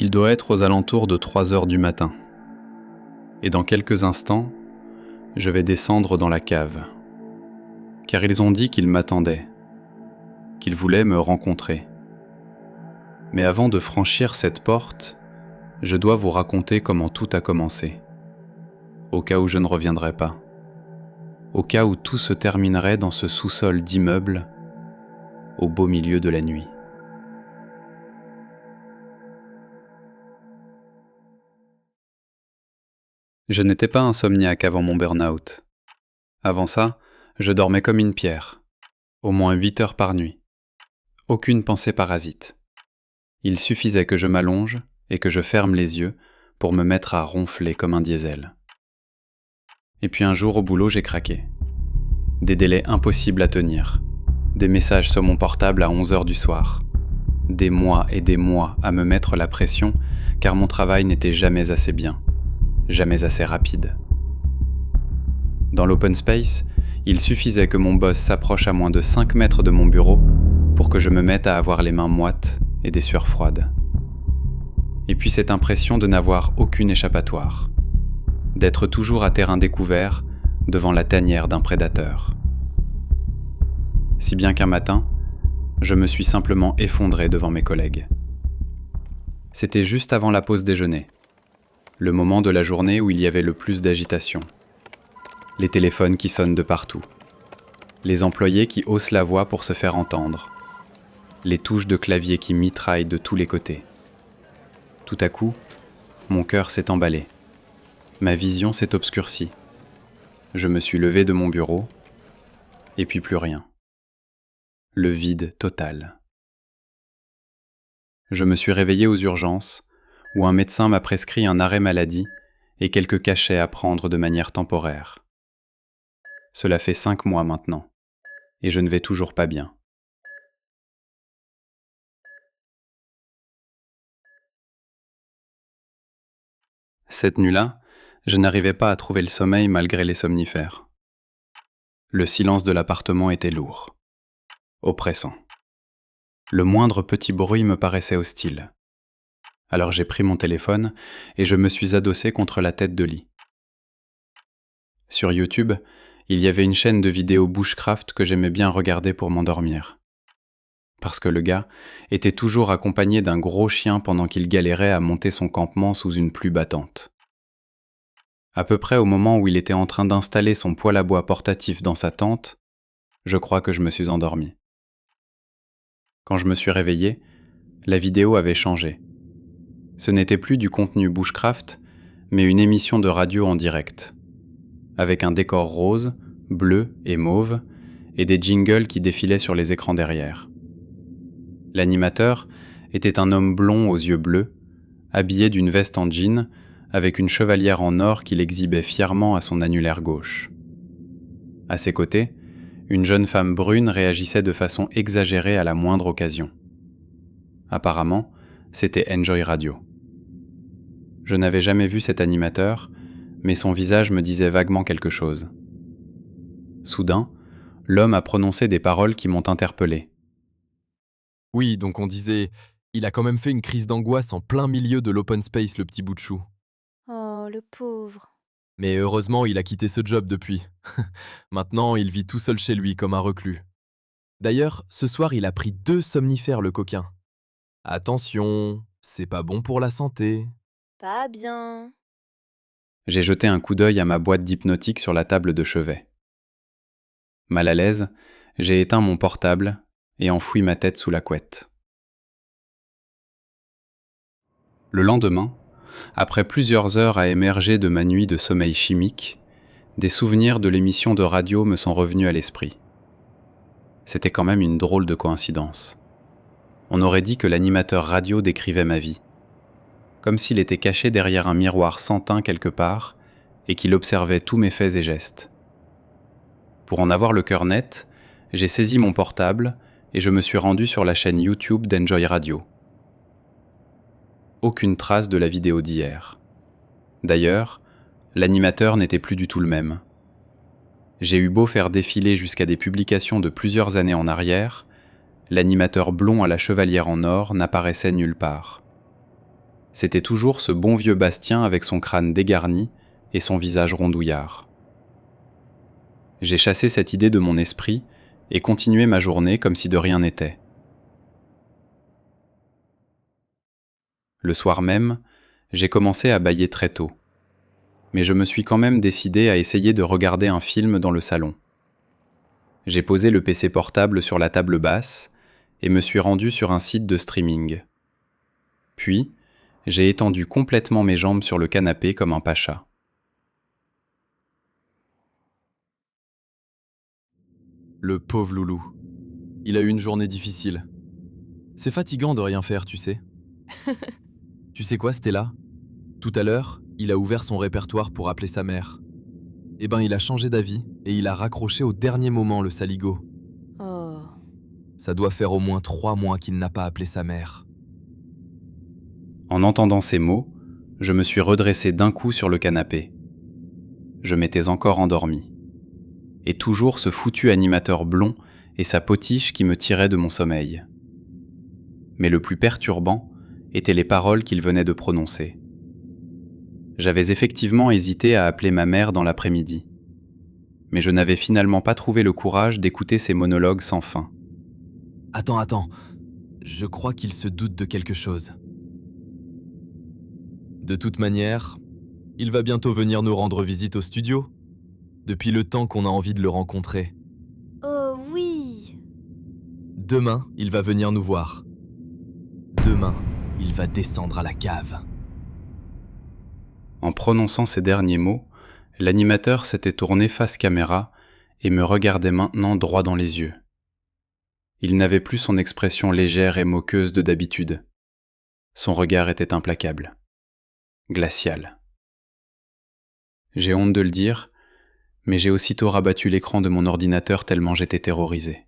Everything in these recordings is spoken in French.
Il doit être aux alentours de 3 heures du matin. Et dans quelques instants, je vais descendre dans la cave. Car ils ont dit qu'ils m'attendaient, qu'ils voulaient me rencontrer. Mais avant de franchir cette porte, je dois vous raconter comment tout a commencé. Au cas où je ne reviendrai pas. Au cas où tout se terminerait dans ce sous-sol d'immeuble, au beau milieu de la nuit. Je n'étais pas insomniaque avant mon burn-out. Avant ça, je dormais comme une pierre, au moins 8 heures par nuit. Aucune pensée parasite. Il suffisait que je m'allonge et que je ferme les yeux pour me mettre à ronfler comme un diesel. Et puis un jour au boulot, j'ai craqué. Des délais impossibles à tenir, des messages sur mon portable à 11 heures du soir, des mois et des mois à me mettre la pression car mon travail n'était jamais assez bien. Jamais assez rapide. Dans l'open space, il suffisait que mon boss s'approche à moins de 5 mètres de mon bureau pour que je me mette à avoir les mains moites et des sueurs froides. Et puis cette impression de n'avoir aucune échappatoire, d'être toujours à terrain découvert devant la tanière d'un prédateur. Si bien qu'un matin, je me suis simplement effondré devant mes collègues. C'était juste avant la pause déjeuner. Le moment de la journée où il y avait le plus d'agitation. Les téléphones qui sonnent de partout. Les employés qui haussent la voix pour se faire entendre. Les touches de clavier qui mitraillent de tous les côtés. Tout à coup, mon cœur s'est emballé. Ma vision s'est obscurcie. Je me suis levé de mon bureau, et puis plus rien. Le vide total. Je me suis réveillé aux urgences, où un médecin m'a prescrit un arrêt maladie et quelques cachets à prendre de manière temporaire. Cela fait 5 mois maintenant, et je ne vais toujours pas bien. Cette nuit-là, je n'arrivais pas à trouver le sommeil malgré les somnifères. Le silence de l'appartement était lourd, oppressant. Le moindre petit bruit me paraissait hostile. Alors j'ai pris mon téléphone et je me suis adossé contre la tête de lit. Sur YouTube, il y avait une chaîne de vidéos bushcraft que j'aimais bien regarder pour m'endormir. Parce que le gars était toujours accompagné d'un gros chien pendant qu'il galérait à monter son campement sous une pluie battante. À peu près au moment où il était en train d'installer son poêle à bois portatif dans sa tente, je crois que je me suis endormi. Quand je me suis réveillé, la vidéo avait changé. Ce n'était plus du contenu bushcraft, mais une émission de radio en direct, avec un décor rose, bleu et mauve, et des jingles qui défilaient sur les écrans derrière. L'animateur était un homme blond aux yeux bleus, habillé d'une veste en jean, avec une chevalière en or qu'il exhibait fièrement à son annulaire gauche. À ses côtés, une jeune femme brune réagissait de façon exagérée à la moindre occasion. Apparemment, c'était Enjoy Radio. Je n'avais jamais vu cet animateur, mais son visage me disait vaguement quelque chose. Soudain, l'homme a prononcé des paroles qui m'ont interpellé. Oui, donc on disait, il a quand même fait une crise d'angoisse en plein milieu de l'open space, le petit bout de chou. Oh, le pauvre. Mais heureusement, il a quitté ce job depuis. Maintenant, il vit tout seul chez lui comme un reclus. D'ailleurs, ce soir, il a pris 2 somnifères, le coquin. Attention, c'est pas bon pour la santé. Pas bien. J'ai jeté un coup d'œil à ma boîte d'hypnotique sur la table de chevet. Mal à l'aise, j'ai éteint mon portable et enfoui ma tête sous la couette. Le lendemain, après plusieurs heures à émerger de ma nuit de sommeil chimique, des souvenirs de l'émission de radio me sont revenus à l'esprit. C'était quand même une drôle de coïncidence. On aurait dit que l'animateur radio décrivait ma vie, comme s'il était caché derrière un miroir sans teint quelque part et qu'il observait tous mes faits et gestes. Pour en avoir le cœur net, j'ai saisi mon portable et je me suis rendu sur la chaîne YouTube d'Enjoy Radio. Aucune trace de la vidéo d'hier. D'ailleurs, l'animateur n'était plus du tout le même. J'ai eu beau faire défiler jusqu'à des publications de plusieurs années en arrière, l'animateur blond à la chevalière en or n'apparaissait nulle part. C'était toujours ce bon vieux Bastien avec son crâne dégarni et son visage rondouillard. J'ai chassé cette idée de mon esprit et continué ma journée comme si de rien n'était. Le soir même, j'ai commencé à bâiller très tôt. Mais je me suis quand même décidé à essayer de regarder un film dans le salon. J'ai posé le PC portable sur la table basse et me suis rendu sur un site de streaming. Puis, j'ai étendu complètement mes jambes sur le canapé comme un pacha. Le pauvre loulou. Il a eu une journée difficile. C'est fatigant de rien faire, tu sais. Tu sais quoi, Stella? Tout à l'heure, il a ouvert son répertoire pour appeler sa mère. Eh ben, il a changé d'avis et il a raccroché au dernier moment, le saligo. Oh. Ça doit faire au moins 3 mois qu'il n'a pas appelé sa mère. En entendant ces mots, je me suis redressé d'un coup sur le canapé. Je m'étais encore endormi. Et toujours ce foutu animateur blond et sa potiche qui me tiraient de mon sommeil. Mais le plus perturbant étaient les paroles qu'il venait de prononcer. J'avais effectivement hésité à appeler ma mère dans l'après-midi. Mais je n'avais finalement pas trouvé le courage d'écouter ces monologues sans fin. Attends. Je crois qu'il se doute de quelque chose. De toute manière, il va bientôt venir nous rendre visite au studio. Depuis le temps qu'on a envie de le rencontrer. Oh oui. Demain, il va venir nous voir. Demain, il va descendre à la cave. En prononçant ces derniers mots, l'animateur s'était tourné face caméra et me regardait maintenant droit dans les yeux. Il n'avait plus son expression légère et moqueuse de d'habitude. Son regard était implacable, glacial. J'ai honte de le dire, mais j'ai aussitôt rabattu l'écran de mon ordinateur tellement j'étais terrorisé.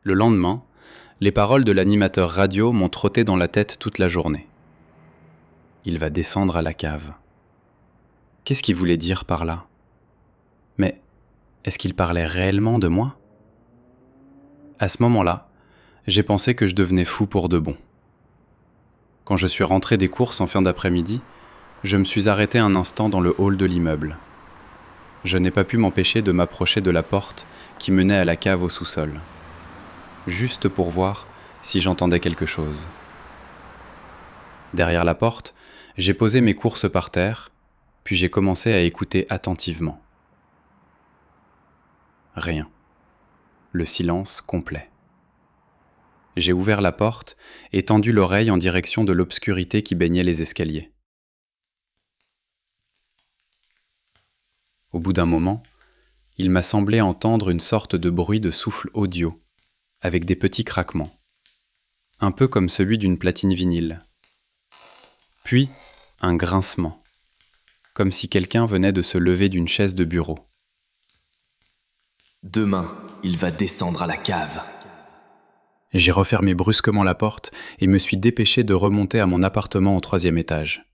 Le lendemain, les paroles de l'animateur radio m'ont trotté dans la tête toute la journée. Il va descendre à la cave. Qu'est-ce qu'il voulait dire par là? Mais est-ce qu'il parlait réellement de moi? À ce moment-là, j'ai pensé que je devenais fou pour de bon. Quand je suis rentré des courses en fin d'après-midi, je me suis arrêté un instant dans le hall de l'immeuble. Je n'ai pas pu m'empêcher de m'approcher de la porte qui menait à la cave au sous-sol, juste pour voir si j'entendais quelque chose. Derrière la porte, j'ai posé mes courses par terre, puis j'ai commencé à écouter attentivement. Rien. Le silence complet. J'ai ouvert la porte et tendu l'oreille en direction de l'obscurité qui baignait les escaliers. Au bout d'un moment, il m'a semblé entendre une sorte de bruit de souffle audio, avec des petits craquements, un peu comme celui d'une platine vinyle. Puis, un grincement, comme si quelqu'un venait de se lever d'une chaise de bureau. Demain, il va descendre à la cave. J'ai refermé brusquement la porte et me suis dépêché de remonter à mon appartement au 3e étage.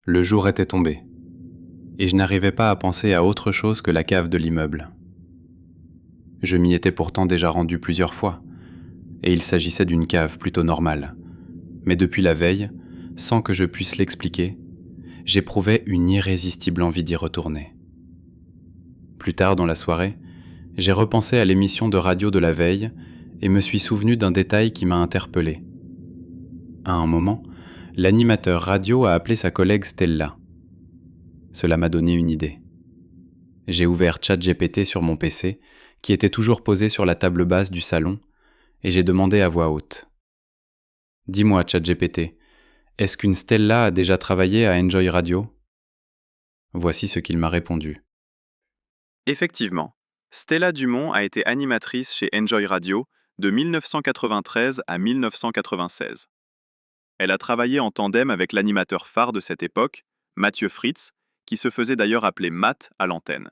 Le jour était tombé, et je n'arrivais pas à penser à autre chose que la cave de l'immeuble. Je m'y étais pourtant déjà rendu plusieurs fois, et il s'agissait d'une cave plutôt normale. Mais depuis la veille, sans que je puisse l'expliquer, j'éprouvais une irrésistible envie d'y retourner. Plus tard dans la soirée, j'ai repensé à l'émission de radio de la veille et me suis souvenu d'un détail qui m'a interpellé. À un moment, l'animateur radio a appelé sa collègue Stella. Cela m'a donné une idée. J'ai ouvert ChatGPT sur mon PC, qui était toujours posé sur la table basse du salon, et j'ai demandé à voix haute. « Dis-moi, ChatGPT, est-ce qu'une Stella a déjà travaillé à Enjoy Radio ?» Voici ce qu'il m'a répondu. Effectivement, Stella Dumont a été animatrice chez Enjoy Radio de 1993 à 1996. Elle a travaillé en tandem avec l'animateur phare de cette époque, Mathieu Fritz, qui se faisait d'ailleurs appeler Matt à l'antenne.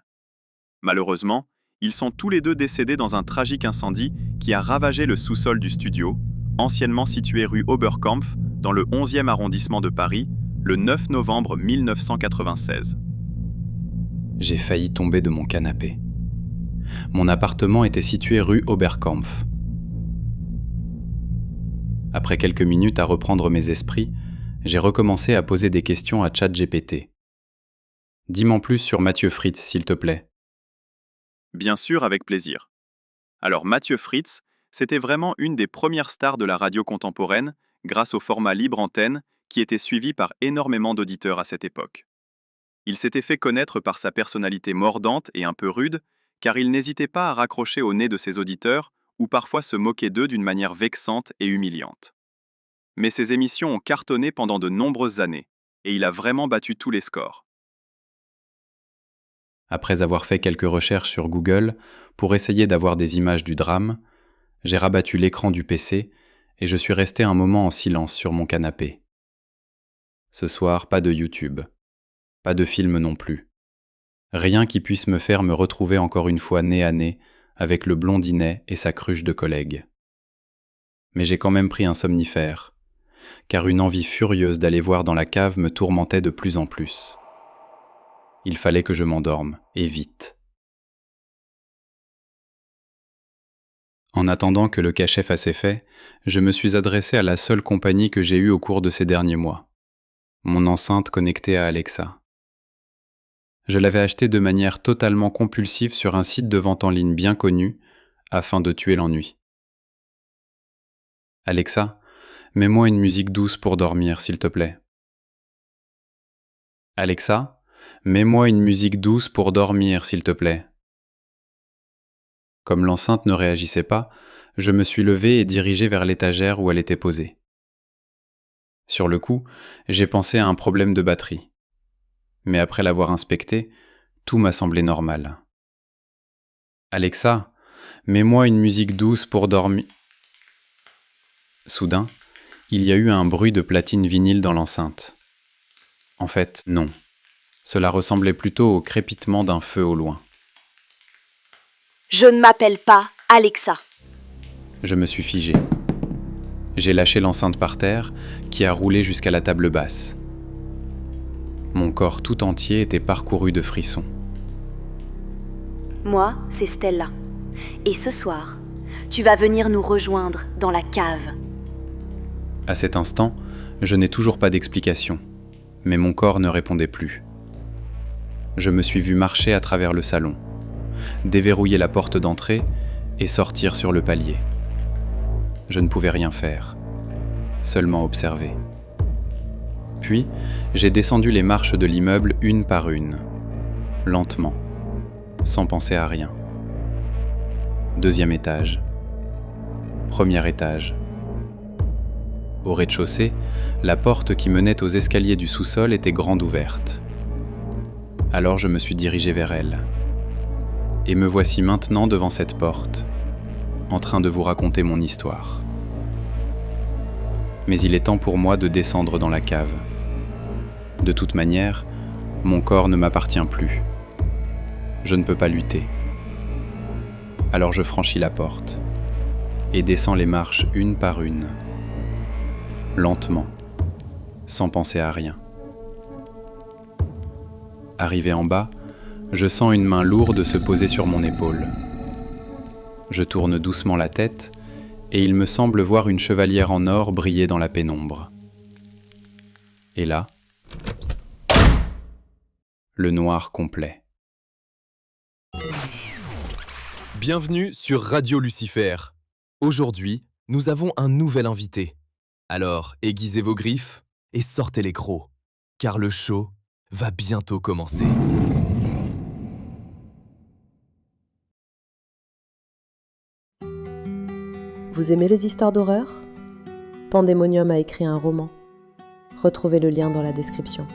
Malheureusement, ils sont tous les deux décédés dans un tragique incendie qui a ravagé le sous-sol du studio, anciennement situé rue Oberkampf, dans le 11e arrondissement de Paris, le 9 novembre 1996. J'ai failli tomber de mon canapé. Mon appartement était situé rue Oberkampf. Après quelques minutes à reprendre mes esprits, j'ai recommencé à poser des questions à ChatGPT. Dis-moi plus sur Mathieu Fritz, s'il te plaît. Bien sûr, avec plaisir. Alors Mathieu Fritz, c'était vraiment une des premières stars de la radio contemporaine, grâce au format libre antenne, qui était suivi par énormément d'auditeurs à cette époque. Il s'était fait connaître par sa personnalité mordante et un peu rude, car il n'hésitait pas à raccrocher au nez de ses auditeurs, ou parfois se moquer d'eux d'une manière vexante et humiliante. Mais ses émissions ont cartonné pendant de nombreuses années, et il a vraiment battu tous les scores. Après avoir fait quelques recherches sur Google pour essayer d'avoir des images du drame, j'ai rabattu l'écran du PC et je suis resté un moment en silence sur mon canapé. Ce soir, pas de YouTube, pas de film non plus. Rien qui puisse me faire me retrouver encore une fois nez à nez avec le blondinet et sa cruche de collègues. Mais j'ai quand même pris un somnifère, car une envie furieuse d'aller voir dans la cave me tourmentait de plus en plus. Il fallait que je m'endorme, et vite. En attendant que le cachet fasse effet, je me suis adressé à la seule compagnie que j'ai eue au cours de ces derniers mois. Mon enceinte connectée à Alexa. Je l'avais achetée de manière totalement compulsive sur un site de vente en ligne bien connu, afin de tuer l'ennui. Alexa, mets-moi une musique douce pour dormir, s'il te plaît. Alexa, mets-moi une musique douce pour dormir, s'il te plaît. Comme l'enceinte ne réagissait pas, je me suis levé et dirigé vers l'étagère où elle était posée. Sur le coup, j'ai pensé à un problème de batterie. Mais après l'avoir inspecté, tout m'a semblé normal. Alexa, mets-moi une musique douce pour dormir. Soudain, il y a eu un bruit de platine vinyle dans l'enceinte. En fait, non. Cela ressemblait plutôt au crépitement d'un feu au loin. Je ne m'appelle pas Alexa. Je me suis figé. J'ai lâché l'enceinte par terre, qui a roulé jusqu'à la table basse. Mon corps tout entier était parcouru de frissons. Moi, c'est Stella. Et ce soir, tu vas venir nous rejoindre dans la cave. À cet instant, je n'ai toujours pas d'explication, mais mon corps ne répondait plus. Je me suis vu marcher à travers le salon, déverrouiller la porte d'entrée et sortir sur le palier. Je ne pouvais rien faire, seulement observer. Puis, j'ai descendu les marches de l'immeuble une par une, lentement, sans penser à rien. Deuxième étage. Premier étage. Au rez-de-chaussée, la porte qui menait aux escaliers du sous-sol était grande ouverte. Alors je me suis dirigé vers elle. Et me voici maintenant devant cette porte, en train de vous raconter mon histoire. Mais il est temps pour moi de descendre dans la cave. De toute manière, mon corps ne m'appartient plus. Je ne peux pas lutter. Alors je franchis la porte et descends les marches une par une, lentement, sans penser à rien. Arrivé en bas, je sens une main lourde se poser sur mon épaule. Je tourne doucement la tête et il me semble voir une chevalière en or briller dans la pénombre. Et là, le noir complet. Bienvenue sur Radio Lucifer. Aujourd'hui, nous avons un nouvel invité. Alors, aiguisez vos griffes et sortez les crocs, car le show va bientôt commencer. Vous aimez les histoires d'horreur ? Pandemonium a écrit un roman. Retrouvez le lien dans la description.